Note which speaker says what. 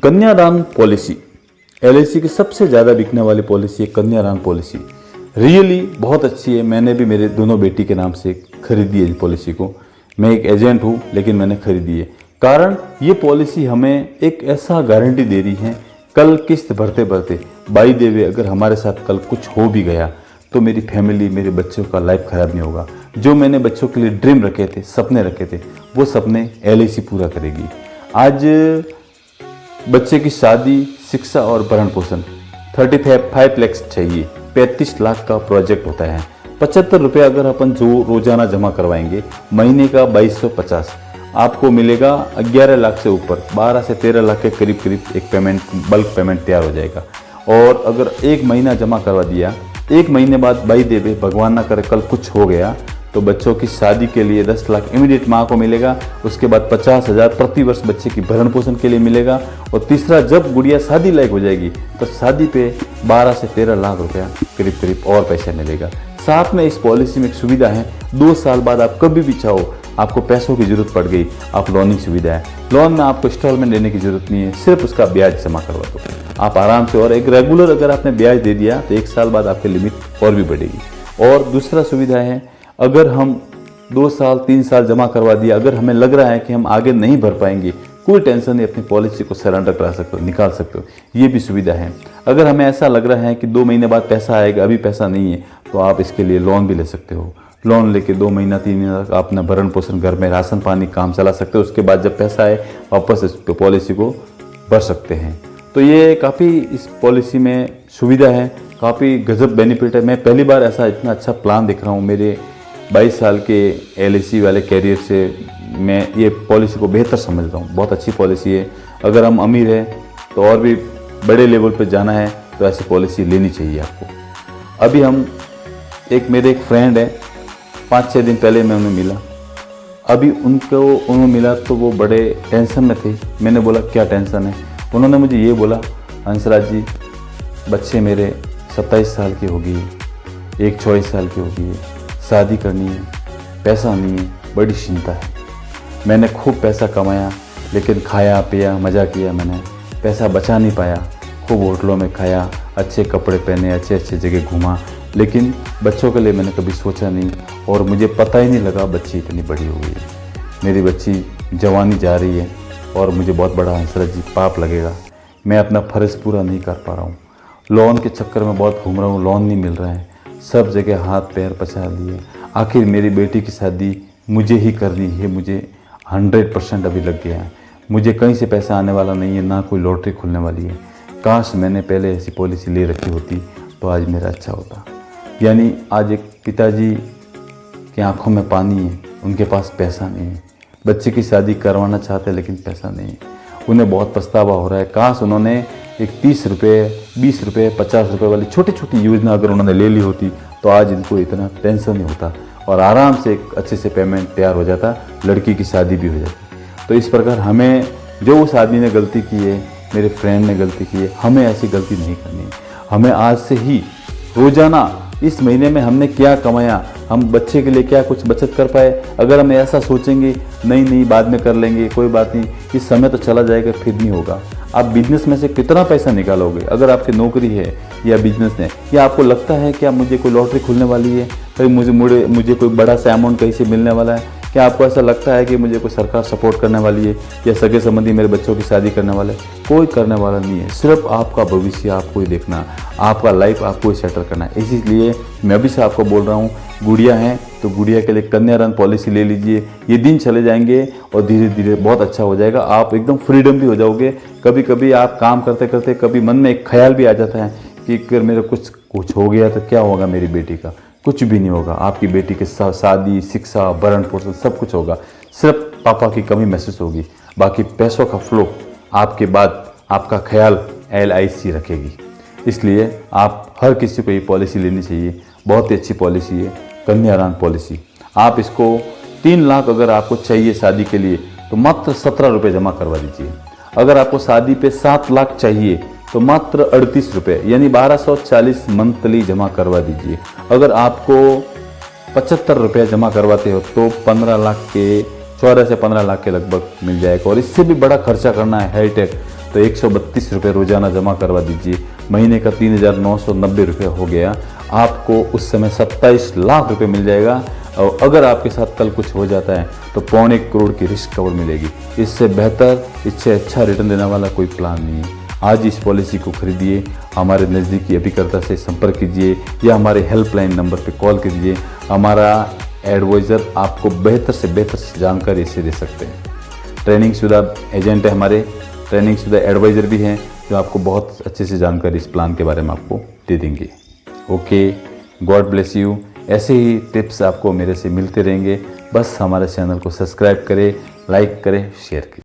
Speaker 1: कन्यादान policy LIC की सबसे ज़्यादा बिकने वाली पॉलिसी है कन्यादान पॉलिसी। रियली बहुत अच्छी है। मैंने भी मेरे दोनों बेटी के नाम से खरीदी है इस पॉलिसी को। मैं एक एजेंट हूँ लेकिन मैंने खरीदी है। कारण ये पॉलिसी हमें एक ऐसा गारंटी दे रही है, कल किस्त भरते भरते बाई द वे अगर हमारे साथ कल कुछ हो भी गया तो मेरी फैमिली, मेरे बच्चों का लाइफ खराब नहीं होगा। जो मैंने बच्चों के लिए ड्रीम रखे थे, सपने रखे थे, वो सपने एलआईसी पूरा करेगी। आज बच्चे की शादी, शिक्षा और भरण पोषण 35 लाख चाहिए। 35 लाख का प्रोजेक्ट होता है। 75 रुपये अगर अपन जो रोजाना जमा करवाएंगे, महीने का 2250, आपको मिलेगा 11 लाख से ऊपर, 12 से 13 लाख के करीब करीब एक पेमेंट, बल्क पेमेंट तैयार हो जाएगा। और अगर एक महीना जमा करवा दिया, एक महीने बाद बाई देवे भगवान ना करे कल कुछ हो गया तो बच्चों की शादी के लिए 10 लाख इमीडिएट माँ को मिलेगा। उसके बाद 50,000 प्रति वर्ष बच्चे की भरण पोषण के लिए मिलेगा। और तीसरा, जब गुड़िया शादी लायक हो जाएगी तो शादी पे 12 से 13 लाख रुपया करीब करीब और पैसा मिलेगा। साथ में इस पॉलिसी में एक सुविधा है, 2 साल बाद आप कभी भी चाहो, आपको पैसों की जरूरत पड़ गई, आप लोन की सुविधा है। लोन में आपको इंस्टॉलमेंट देने की जरूरत नहीं है, सिर्फ उसका ब्याज जमा करवा दो आप आराम से। और एक रेगुलर अगर आपने ब्याज दे दिया तो 1 साल बाद आपकी लिमिट और भी बढ़ेगी। और दूसरा सुविधा है, अगर हम 2 साल 3 साल जमा करवा दिया, अगर हमें लग रहा है कि हम आगे नहीं भर पाएंगे, कोई टेंशन नहीं, अपनी पॉलिसी को सरेंडर करा सकते हो, निकाल सकते हो, ये भी सुविधा है। अगर हमें ऐसा लग रहा है कि 2 महीने बाद पैसा आएगा, अभी पैसा नहीं है, तो आप इसके लिए लोन भी ले सकते हो। लोन लेके 2 महीना 3 महीना तक अपना भरण पोषण, घर में राशन पानी काम चला सकते हो। उसके बाद जब पैसा आए वापस इस पॉलिसी को भर सकते हैं। तो ये काफ़ी इस पॉलिसी में सुविधा है, काफ़ी गजब बेनिफिट है। मैं पहली बार ऐसा इतना अच्छा प्लान देख रहा हूँ। मेरे 22 साल के एलआईसी वाले कैरियर से मैं ये पॉलिसी को बेहतर समझता हूँ। बहुत अच्छी पॉलिसी है। अगर हम अमीर हैं तो और भी बड़े लेवल पर जाना है तो ऐसी पॉलिसी लेनी चाहिए आपको। अभी हम मेरे एक फ्रेंड है, 5-6 दिन पहले मैं उन्हें मिला। अभी उन्हें मिला तो वो बड़े टेंशन में थे। मैंने बोला क्या टेंशन है? उन्होंने मुझे ये बोला, हंसराज जी, बच्चे मेरे 27 साल की हो गई, एक 24 साल की हो गई है, शादी करनी है, पैसा नहीं है, बड़ी चिंता है। मैंने खूब पैसा कमाया लेकिन खाया पिया मज़ा किया, मैंने पैसा बचा नहीं पाया। खूब होटलों में खाया, अच्छे कपड़े पहने, अच्छे अच्छे जगह घूमा, लेकिन बच्चों के लिए मैंने कभी सोचा नहीं। और मुझे पता ही नहीं लगा बच्ची इतनी बड़ी हो गई है। मेरी बच्ची जवानी जा रही है और मुझे बहुत बड़ा हंसराज जी पाप लगेगा। मैं अपना फ़र्ज़ पूरा नहीं कर पा रहा हूँ। लोन के चक्कर में बहुत घूम रहा हूँ, लोन नहीं मिल रहा है, सब जगह हाथ पैर पछाड़ लिए। आखिर मेरी बेटी की शादी मुझे ही करनी है। मुझे 100% अभी लग गया है। मुझे कहीं से पैसा आने वाला नहीं है, ना कोई लॉटरी खुलने वाली है। काश मैंने पहले ऐसी पॉलिसी ले रखी होती तो आज मेरा अच्छा होता। यानी आज एक पिताजी की आंखों में पानी है, उनके पास पैसा नहीं है, बच्चे की शादी करवाना चाहते हैं लेकिन पैसा नहीं है। उन्हें बहुत पछतावा हो रहा है। काश उन्होंने एक 30 रुपये, 20 रुपये, 50 रुपये वाली छोटी छोटी योजना अगर उन्होंने ले ली होती तो आज इनको इतना टेंशन नहीं होता और आराम से एक अच्छे से पेमेंट तैयार हो जाता, लड़की की शादी भी हो जाती। तो इस प्रकार हमें, जो उस आदमी ने गलती की है, मेरे फ्रेंड ने गलती की है, हमें ऐसी गलती नहीं करनी है। हमें आज से ही रोजाना, इस महीने में हमने क्या कमाया, हम बच्चे के लिए क्या कुछ बचत कर पाए, अगर हम ऐसा सोचेंगे नहीं बाद में कर लेंगे, कोई बात नहीं, इस समय तो चला जाएगा, फिर नहीं होगा। आप बिजनेस में से कितना पैसा निकालोगे? अगर आपकी नौकरी है या बिजनेस है, या आपको लगता है कि मुझे कोई लॉटरी खुलने वाली है, कहीं मुझे कोई बड़ा सा अमाउंट कहीं से मिलने वाला है, क्या आपको ऐसा लगता है कि मुझे कोई सरकार सपोर्ट करने वाली है या सगे संबंधी मेरे बच्चों की शादी करने वाला है? कोई करने वाला नहीं है। सिर्फ आपका भविष्य आपको ही देखना, आपका लाइफ आपको ही सेटल करना है। इसीलिए मैं अभी से आपको बोल रहा हूँ, गुड़िया हैं तो गुड़िया के लिए कन्यादान पॉलिसी ले लीजिए। ये दिन चले जाएंगे और धीरे धीरे बहुत अच्छा हो जाएगा। आप एकदम फ्रीडम भी हो जाओगे। कभी कभी आप काम करते करते कभी मन में एक ख्याल भी आ जाता है कि अगर मेरा कुछ हो गया तो क्या होगा मेरी बेटी का? कुछ भी नहीं होगा। आपकी बेटी के शादी, शिक्षा, भरण पोषण सब कुछ होगा। सिर्फ पापा की कमी महसूस होगी, बाकी पैसों का फ्लो आपके बाद आपका ख्याल एलआईसी रखेगी। इसलिए आप हर किसी को ये पॉलिसी लेनी चाहिए। बहुत ही अच्छी पॉलिसी है कन्यादान पॉलिसी। आप इसको 3 लाख अगर आपको चाहिए शादी के लिए तो मात्र 17 रुपये जमा करवा दीजिए। अगर आपको शादी पे 7 लाख चाहिए तो मात्र 38 रुपये यानी 1240 मंथली जमा करवा दीजिए। अगर आपको 75 रुपये जमा करवाते हो तो 14 से 15 लाख के लगभग मिल जाएगा। और इससे भी बड़ा खर्चा करना है हाईटेक तो 132 रुपये रोज़ाना जमा करवा दीजिए। महीने का 3,990 रुपये हो गया। आपको उस समय 27 लाख रुपये मिल जाएगा। और अगर आपके साथ कल कुछ हो जाता है तो 2.25 करोड़ की रिस्क कवर मिलेगी। इससे बेहतर, इससे अच्छा रिटर्न देने वाला कोई प्लान नहीं है। आज इस पॉलिसी को खरीदिए। हमारे नज़दीकी अभिकर्ता से संपर्क कीजिए या हमारे हेल्पलाइन नंबर पर कॉल कीजिए। हमारा एडवाइज़र आपको बेहतर से बेहतर जानकारी इसे दे सकते हैं। ट्रेनिंग शुदा एजेंट है हमारे, ट्रेनिंग शुदा एडवाइज़र भी हैं जो आपको बहुत अच्छे से जानकारी इस प्लान के बारे में आपको दे देंगे। Okay, God bless you. ऐसे ही टिप्स आपको मेरे से मिलते रहेंगे। बस हमारे चैनल को सब्सक्राइब करें, लाइक करें, शेयर करें।